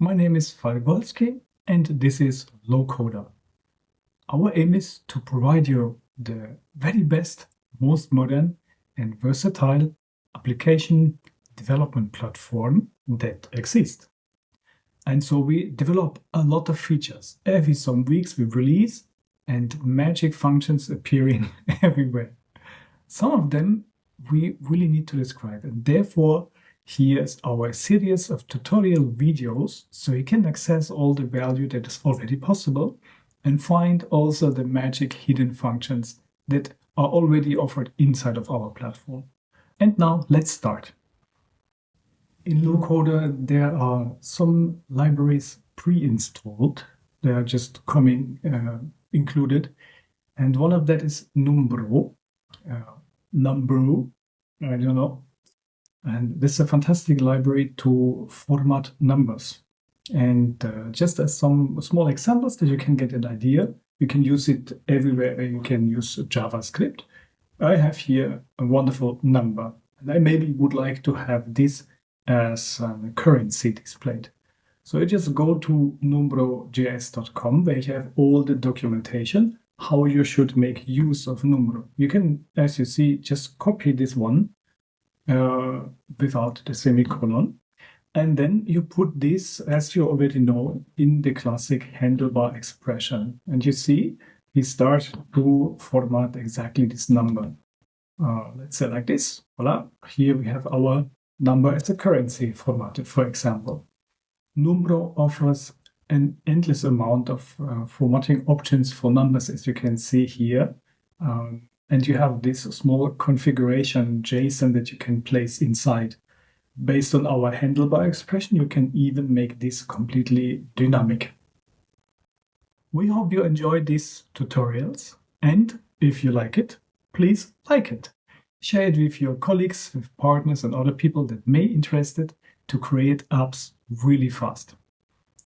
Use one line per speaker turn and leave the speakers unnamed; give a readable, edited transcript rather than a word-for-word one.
My name is Falgolski and this is Lowcoder. Our aim is to provide you the very best, most modern and versatile application development platform that exists. And so we develop a lot of features. Every some weeks we release and magic functions appearing everywhere. Some of them we really need to describe, and therefore here's our series of tutorial videos so you can access all the value that is already possible and find also the magic hidden functions that are already offered inside of our platform. And now let's start. In Lowcoder there are some libraries pre-installed. They are just coming included, and one of that is Numbro. Numbro, I don't know. And this is a fantastic library to format numbers. And just as some small examples that you can get an idea, you can use it everywhere. You can use JavaScript. I have here a wonderful number, and I maybe would like to have this as a currency displayed. So you just go to numbrojs.com, where you have all the documentation, how you should make use of Numbro. You can, as you see, just copy this one without the semicolon. And then you put this, as you already know, in the classic handlebar expression. And you see, we start to format exactly this number. Let's say like this. Voila. Here we have our number as a currency formatted, for example. Numbro offers an endless amount of formatting options for numbers, as you can see here. And you have this small configuration JSON that you can place inside. Based on our handlebar expression, you can even make this completely dynamic. We hope you enjoyed these tutorials, and if you like it, please like it. Share it with your colleagues, with partners and other people that may be interested to create apps really fast.